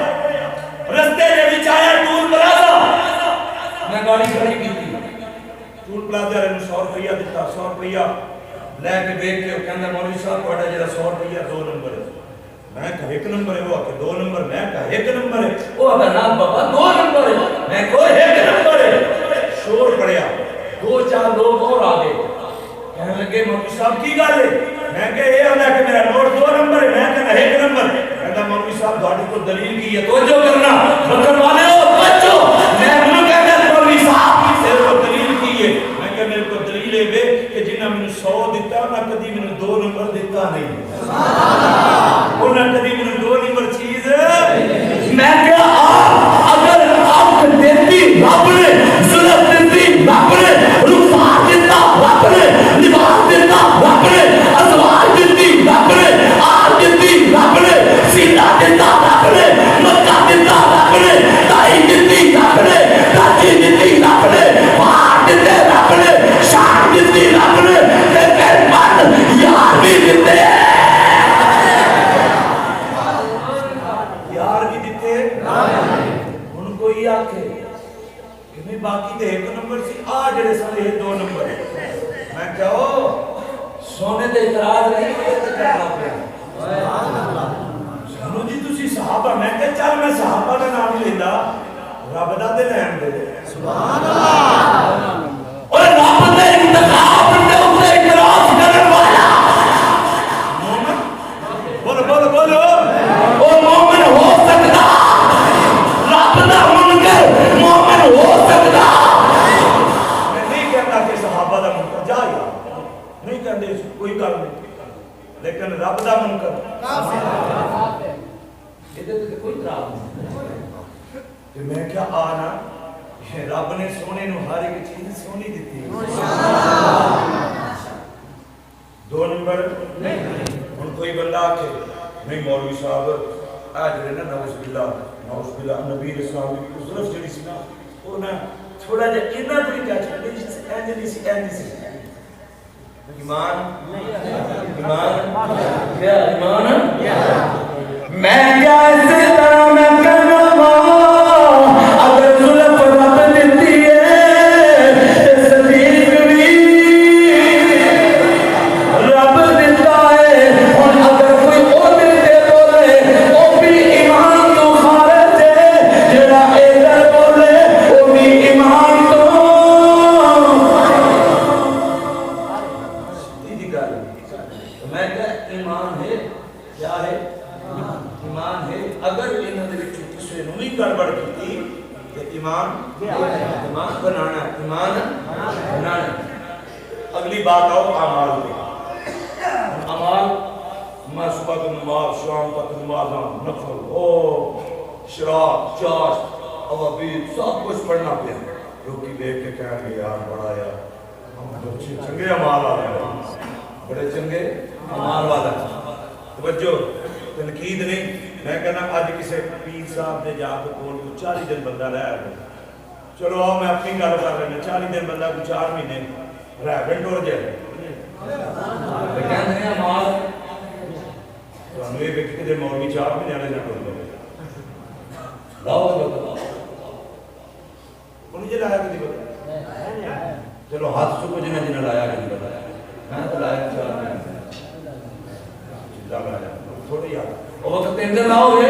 رستے میں وچ آیا ٹول پلازا میں گاڑی کھڑی کی تھی ٹول پلازا نے 100 روپیہ دیتا 100 روپیہ لے کے دیکھ کے کہندا مولوی صاحب تہاڈا جڑا 100 روپیہ 2 نمبر ہے میں کہا 1 نمبر ہے وہ کہ 2 نمبر میں کہا 1 نمبر ہے وہ اگر نا بابا 2 نمبر ہے میں کو 1 نمبر ہے شور پڑیا 2-4 لوگ اور آگے کہنے لگے مولوی صاحب کی گل ہے میں کہ یہ ہوتا ہے کہ میرا نوٹ 2 نمبر ہے میں کہنا 1 نمبر کہتا مولوی صاحب تہاڈی کو دلیل کی ہے توجہ کرنا بکر والے ہو بچو میں انہوں کہتا مولوی صاحب تیرے کو دلیل کی ہے میں کہ میرے کو دلیل ہے کہ جنہاں میں نے 100 دیتا نہ کدی میں نے 2 نمبر دیتا نہیں انہاں کدی میں نے 2 نمبر چیز میں کہ اگر آپ دیتی رب نے ظلم دیتی رب نے رخسار دیتا رب نے لباس دیتا رب نے ازواج دیتی رب نے آل دیتی رب نے سینہ دیتا رب نے مکہ دیتا رب نے دائی دیتی رب نے راجی دیتی رب نے پہاڑ دیتے رب نے شان دیتی رب نے پھر من یار بھی دیتے یار بھی دیتے ان کو یہ آکھے کہ میں باقی دے 1 نمبر سی جڑے سارے 2 نمبر میں کہو سونے دے اعتراض نہیں کرنا پیا سنو جی تسی صحابہ میں کہ چل میں صحابہ دا نام لیندا رب دا تے لین دے سبحان اللہ اور رب دے انتخاب دے اوپر اعتراض کرن والا مومن بولو بولو بولو او مومن ہو سکتا رب دا منکر مومن ہو سکتا میں نہیں کہتا کہ صحابہ دا منکر جا یا نہیں کہتے کوئی گل نہیں لیکن رب دا منکر کافر یہ تے کوئی اعتراض نہیں کہ میں کیا آنا رب نے سونے نو ہر ایک چیز سونی دیتی 2 نمبر ہن کوئی بندہ آکے نہیں مولوی صاحب آ جڑے نا نعوذ باللہ نبی اسلام کی ظلف جڑی سی نا او نا تھوڑا جہا انہاں تو کیا چلے سی ایمان کیا ایمان میں کیا اسی طرح میں کرنا اگر ظلف رب دیتی ہے صدیق بھی رب دیتا ہے اور اگر کوئی اور دے بولے وہ بھی ایمان تو خارج ہے جڑا ادھر بولے وہ بھی ایمان تو سیدھی گل میں کہ ایمان ہے کیا ہے ایمان ہے اگر انہوں نے کسی نے نہیں گڑبڑ کی کہ ایمان ایمان بنانا ایمان بنانا اگلی بات آؤ اعمال پہ اعمال میں صبح کو نماز شام تک نماز نفل او شراب چاشت اوابید سب کچھ پڑھنا پیا لوگ دیکھ کے کہیں گے یار بڑا یار چنگے اعمال آ رہے ہیں بڑے چنگے اعمال والا توجہ تنقید نہیں میں کہنا آج کسی پیر صاحب نے جا کے کول کو 40 دن بندہ رہ گیا چلو آؤ میں اپنی گل کر لینا 40 دن بندہ کو 4 مہینے رہ گئے ٹور جائے کہتے ہیں مال تو یہ ویکھ کے مولوی 4 مہینے والے نہ ٹور گئے لاؤ انہیں لایا کہ نہیں بتا چلو ہاتھ چکو جنہیں جنہیں لایا کہ نہیں بتایا میں تو لایا 4 مہینے چلا لایا تھوڑی یاد اور وقت اندر لاؤ گے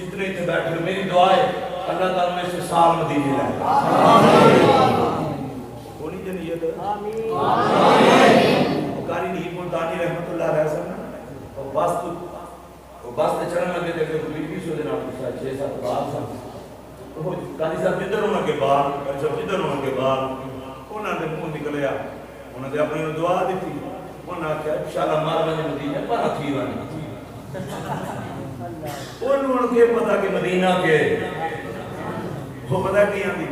جتنے اتنے بیٹھے ہو میری دعا ہے اللہ تعالیٰ میں سے سال مدینے لائے کونی جنیت قاری نہیں ملتانی رحمت اللہ علیہ وسلم اور بس تے چڑھن لگے تے کوئی 20 دن آپ 6-7 بار سن قاری صاحب جدھر ہونا کے بعد قاری صاحب جدھر ہونا کے بعد انہاں دے منہ نکلیا انہاں نے اپنی دعا دیتی انہاں کہا انشاءاللہ مار وجے مدینے پر تھی ونی انہوں کے پتہ کہ مدینہ کے وہ پتہ کی آندھی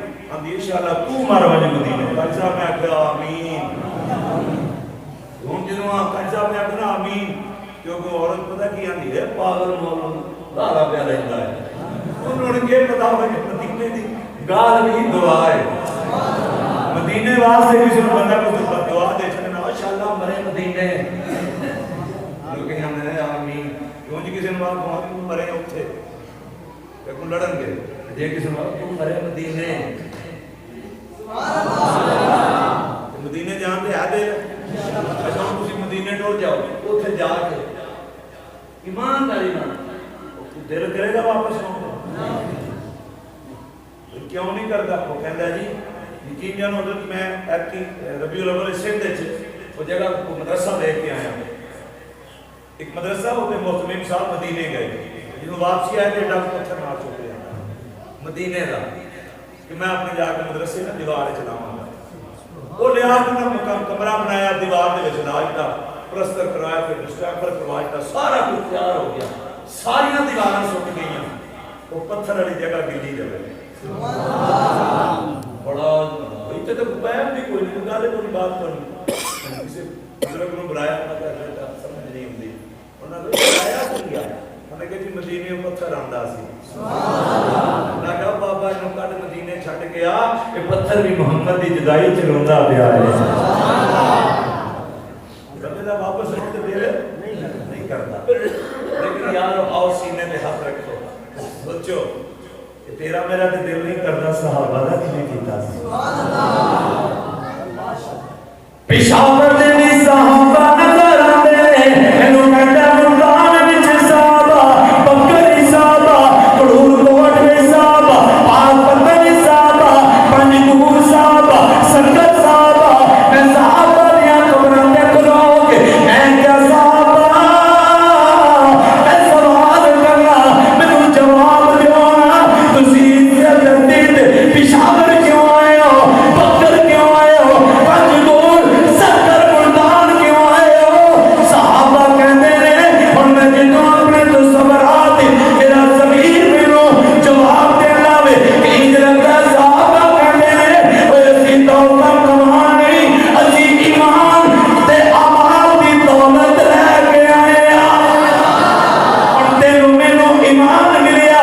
انشاءاللہ تو مار وجے مدینہ قاری صاحب نے کہا آمین ہوں جنہوں قاری صاحب نے کہا آمین کیونکہ عورت پتہ کی آندھی ہے پاگل مولن دارا پہ رہتا ہے انہوں نے یہ پتا ہوا کہ مدینے دی گال بھی دعا ہے مدینے واسطے کسی نے بندہ کو دعا دے چھڑنا ماشاءاللہ مرے مدینے کیونکہ ہم نے آمین کیوں جی کسی نے بات مرے اٹھے کہ کون لڑن گے جے کسی نے بات تم مرے مدینے مدینے جانتے آدھے اچھا ہم کسی مدینے ٹور جاؤ اتھے جا کے ایمان داری نا دل کرے گا واپس آؤں کیوں نہیں کرتا وہ کہندا جی یقین جانو حضرت میں ایپکی ربیع الاول سندھ وہ جگہ کو مدرسہ لے کے آیا ایک مدرسہ ہوتے محتمیم صاحب مدینے گئے جنہوں واپسی آئے تھے ڈاک پتھر مار چکے ہیں مدینے دا کہ میں اپنے جا کے مدرسے میں دیوار چلاؤں گا وہ لیا اپنا مقام کمرہ بنایا دیوار دے وچ لاجتا پلستر کرایا پھر ڈسٹیمپر کروایا سارا کچھ تیار ہو گیا ساریاں دیواراں سٹ گئیاں وہ پتھر والی جگہ گلی رہے بڑا اتنے تو پیم بھی کوئی نہیں گالے کوئی بات کرنی کسی بزرگ نے بلایا سمجھ نہیں ہوتی انہوں نے بلایا تو کیا انہوں نے کہا جی مدینے پتھر آندا سی میں کہا بابا انہوں کٹ مدینے چھٹ گیا یہ پتھر بھی محمد دی جدائی چلوندا پیا ہے کبھی واپس روتے دے نہیں کرتا لیکن یار آؤ سینے پہ ہاتھ رکھو سوچو کہ تیرا میرا تے دل نہیں کرتا صحابہ دا کنے کیتا سی پشاور دے وی صحابہ نظر آندے اینو کنڈا ملتان وچ صحابہ بکری صحابہ کڑور کوٹ وچ صحابہ پاک پتن صحابہ پنجگور صحابہ سنگت صحابہ میں صحابہ دیاں قبراں تے کھلو کے میں کیا صحابہ میں سوال کرنا مینوں جواب دیو تسی عزت پشاور کیوں آئے ہو بکر کیوں آئے ہو پنجگور سکر ملتان کیوں آئے ہو صحابہ کہتے ہیں اور میں جنہوں اپنے تو صبرات میرا ضمیر میروں جواب دے لاوے کہ لگتا صحابہ کہتے ہیں وہ اسی توبہ کمان نہیں اسی ایمان تے اعمال دی دولت لے کے آئے اور تینوں مینوں ایمان ملیا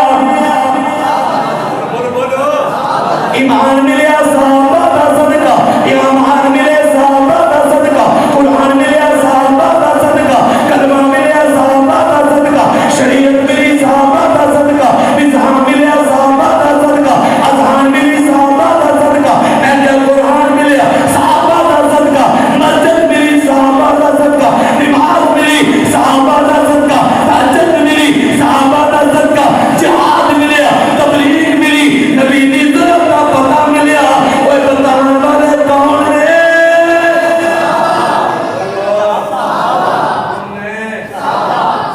ایمان ملیا صحابہ دا صدقہ ایمان ملے صحابہ دا صدقہ قرآن ملیا صحابہ دا صدقہ کلمہ ملیا صحابہ دا صدقہ شریعت ملی صحابہ دا صدقہ نظام ملیا صحابہ دا صدقہ اذان ملی صحابہ دا صدقہ اہل قرآن ملیا صحابہ دا صدقہ مسجد ملی صحابہ دا صدقہ نماز ملی صحابہ دا صدقہ تہجد ملی صحابہ دا صدقہ جہاد ملیا تبلیغ ملی نبی دی طرف کا پتہ ملیا وہ بتانے والے کون ہیں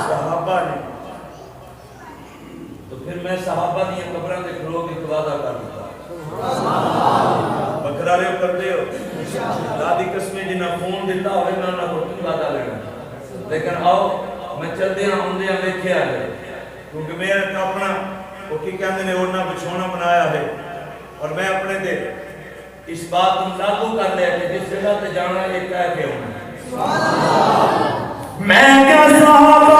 صحابہ نے تو پھر میں صحابہ دی قبراں دے کھلو کے وعدہ کر دیتا بکرا رہے ہو کرتے ہو دادی قسمیں جنہاں فون دیتا ہوئے میں انہاں کو کی وعدہ لینا لیکن آؤ میں چلدے ہاں ہوندے ہاں دیکھے آئے کیونکہ میرا اپنا وہ کی کہتے ہیں اوڑنا بچھونا بنایا ہے اور میں اپنے دے اس بات کو لاگو کر لیا کہ جس جگہ تے جانا یہ کہہ کے ہونا میں کیا صحابہ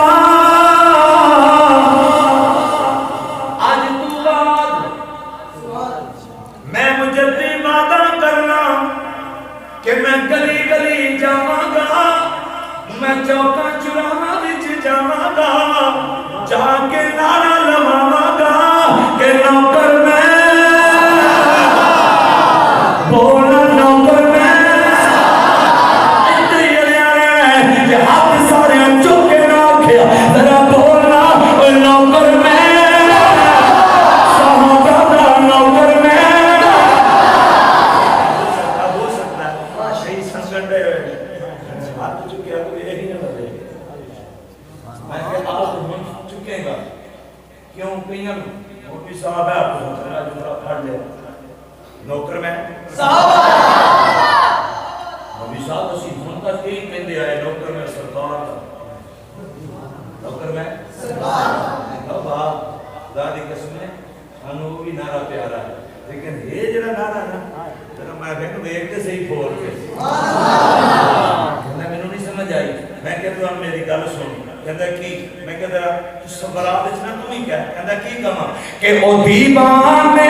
آج تو بعد میں مجھے وعدہ کرنا کہ میں گلی گلی جاواں گا میں چوکاں چوراہاں وچ جاواں گا جا کے نعرہ لواواں گا کہ نوکر میں بولا نوکر میں اتنی علیہ یہ ہاتھ سارے چکے نہ کھیا مولوی صاحب ہے آپ کو میرا جملہ پڑھ لے نوکر میں مولوی صاحب اسی ہم تک یہی کہندے آئے نوکر میں سرکار نوکر میں سرکار اب آپ دادی قسم ہے ہنو بھی نعرہ پیارا ہے لیکن یہ جڑا نعرہ نا ذرا میں کہوں دیکھتے صحیح پھول کے کہنا مینوں نہیں سمجھ آئی میں کہتا ہوں میری گل سن کہندا کی میں کہتا ذرا سبرات وچ نہ تم ہی کہہ کہندا کی کہاں کہ او دیوانے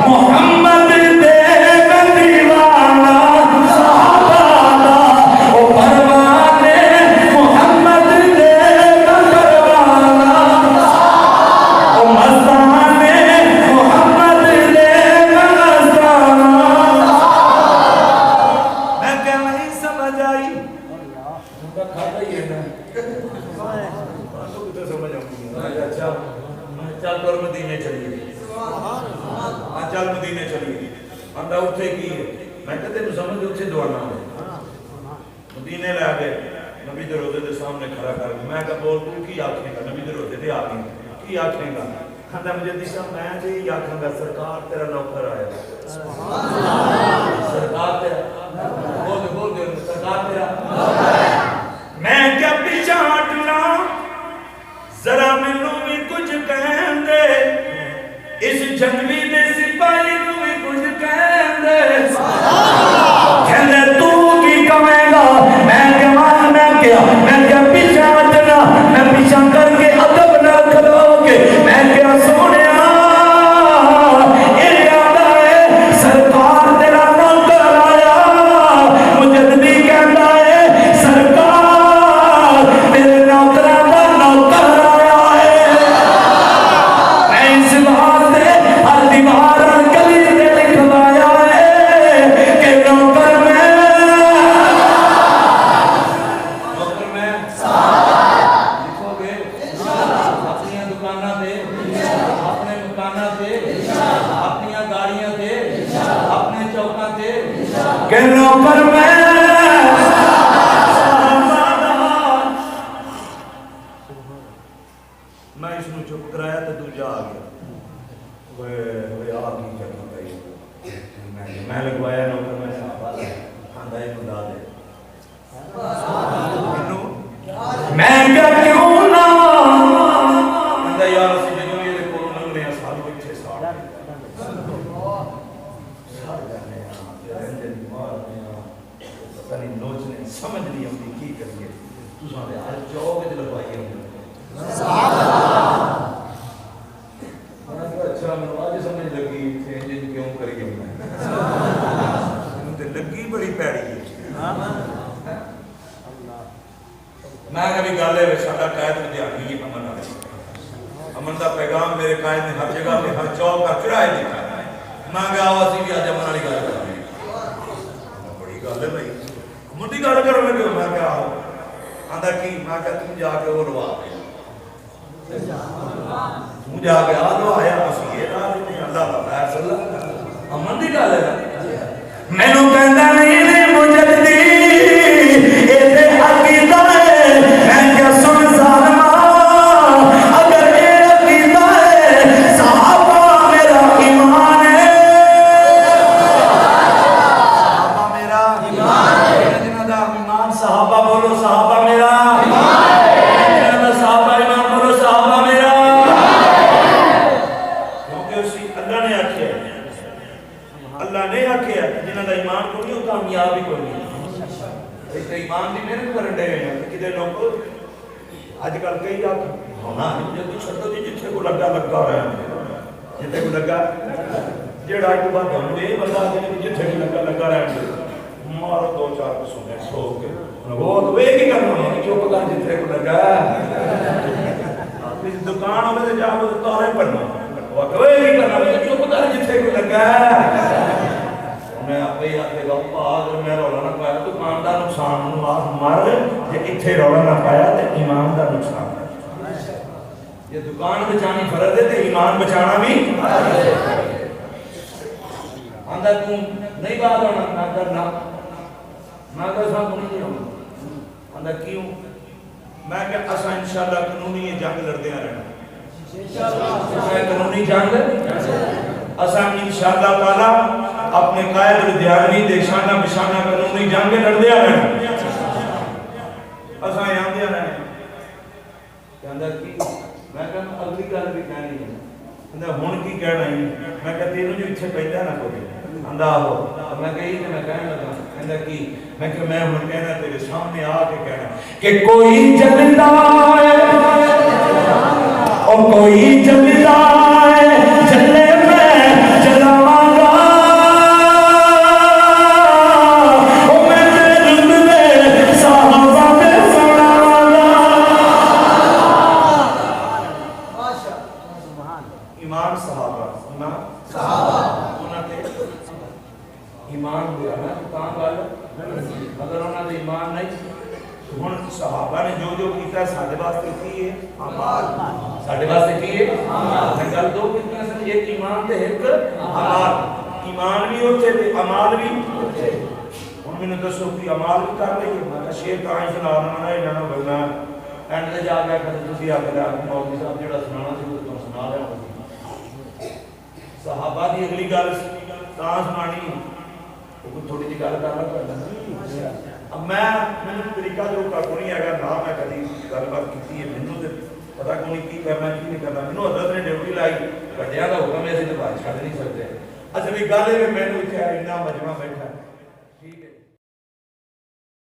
محمد دے دیوانا صحابہ او پروانے محمد دے پروانا او مستانے محمد دے مستانا میں کہ نہیں سمجھ آئی ان کا کھاتا ہی ہے نا تو سمجھ آؤں اچھا چل کر مدینے چلیے چل مدینے چلیے آندا اتھے کی ہے میں کہتے ہیں سمجھ اتھے دعانا ہے مدینے لے آگے نبی دے روزے دے سامنے کھڑا کر میں کہا بول تو کی آکھنے کا نبی دے روزے دے آگے کی آکھنے کا کہتا مجھے دیشا میں جی یہ آکھنے کا سرکار تیرا نوکر آیا سرکار تیرا بول دے سرکار تیرا میں کیا پیچھا ہٹنا ذرا مینوں بھی کچھ کہن دے اس جنگلی دے سپاہی نوں بھی کچھ کہن دے کہندے تو کی کہے گا میں کیا پیچھا ہٹنا میں پیچھا کر کے ادب نہ کھلو کے میں کیا سونیا یہ یاد آئے سرکار تیرا نوکر آیا مجددی کہتا ہے سرکار تیرے نوکراں دا نوکر آیا ہے میں اس واسطے ہر دیوار گلی تے لکھوایا ہے کہ نوکر میں لکھو گے اپنی دکاناں تے اپنے مکاناں تے اپنی گاڑیاں تے اپنے چوکاں تے کہ نوکر میں میں اس نو چپ کرایا تو دوجا آ گیا وہ آ کی چکی گئی میں لگوایا نوکر میں صاحب آندا ہے خدا دے میں کیا کیوں نہ آندا یار اسی جدوں یہ کول منگنے سال پیچھے ساڑ جانے رہندے بیمار پتہ نہیں نوچنے سمجھ نہیں آتی کی کریے تساں دے ہر چوک وچ لگوائی ہوندی اچھا میں آج سمجھ لگی چینج کیوں کریے میں لگی بڑی پیڑی ہے میں کبھی گل ہے ساڈا قائد لدھیانی امن امن کا پیغام میرے قائد نے ہر جگہ پہ ہر چوک کا چڑھائے دکھا میں کہا اسی بھی اج امن والی گل کر رہے ہیں بڑی گل ہے بھائی امن کی گل کرو میں کہوں میں کہا آندا کی میں کہا تم جا کے وہ لوا دے تو جا کے آ لو آیا اسی یہ اللہ کا فیصلہ امن کی گل ہے مینوں کہندا نہیں مجددی اے تے عقیدہ ہے میں کیا سن ظالما اگر اے عقیدہ ہے صحابہ میرا ایمان ہے صحابہ میرا ایمان ہے جنہاں دا ایمان صحابہ بولو صحابہ میرا ایمان ہے جنہاں دا صحابہ ایمان بولو صحابہ میرا کیونکہ اسی اللہ نے آکھیا اللہ نے آکھیا جنہاں دا ایمان کوئی نہیں کامیاب ہی کوئی نہیں اس ایمان دی محنت کرن دے ہیں کدے لوگ اج کل کئی آ ہونا جو چھڈو جی جتھے کو لگا رہا ہے جتھے کو لگا جیڑا اج بعد ہم یہ بندہ جتھے کو لگا رہا ہے مارو دو چار سنے سو کے وہ تو ایک ہی کرنا ہے چپ کر جتھے کو لگا اس دکان ہوے تے جا کے تارے پڑنا وہ تو ایک ہی کرنا ہے چپ کر جتھے کو لگا میں آپ ہی آتے گا اگر میں رولا نہ پایا تو ایمان دا نقصان مر جے اتھے رولا نہ پایا تو ایمان دا نقصان یہ دکان بچانی فرض ہے تو ایمان بچانا بھی آندا تو نہیں بات ہونا نہ کرنا میں کہا صاحب نہیں ہونا آندا کیوں میں کہ اساں انشاءاللہ قانونی جنگ لڑدے رہنا جنگ اساں انشاءاللہ تعالی اپنے قائد الدیانوی دے شانہ بشانہ قانونی جنگ لڑدیا رہنا اساں آندے رہنا کہندا کی میں کہنا اگلی گل بھی کہنی ہے کہندا ہن کی کہنا ہے میں کہ تینوں جو ایتھے پہندا نہ کوئی آندا ہو میں کہی تے میں کہن لگا کہندا کی میں کہ میں ہن کہنا تیرے سامنے آ کے کہنا کہ کوئی جلدا ہے اور کوئی جلدا ہے جلے میں جلاواں گا او میں دل میں صحابہ میں سناواں گا ایمان صحابہ انہاں تے ایمان دیا نا تاں گل اگر انہاں دے ایمان نہیں ہن صحابہ نے جو جو کیتا ساڈے واسطے کی ہے عمل ساڈے واسطے کی ہے عمل گل دو کتنی سن ایک ایمان تے ایک عمل ایمان بھی ہوتے تے عمل بھی ہوتے ہن مینوں دسو کہ عمل بھی کر لئیے میں شیر کہانی سنا رہا نا انہاں نوں بولنا اینڈ تے جا کے کدے تسی آ کے مولوی صاحب جڑا سنانا سی تو سنا رہا ہوں صحابہ دی اگلی گل تاں سنانی کوئی تھوڑی جی گل کرنا پڑنا اب میں طریقہ جو کا کوئی اگر نہ میں کبھی گل بات کی ہے مینوں تے پتہ کوئی کی کرنا کی نہیں کرنا مینوں حضرت نے ڈیوٹی لائی بڑیاں دا حکم ہے اسی تے بات چھڈ نہیں سکتے اچھا بھی گل ہے مینوں اتنے اتنا مجمع بیٹھا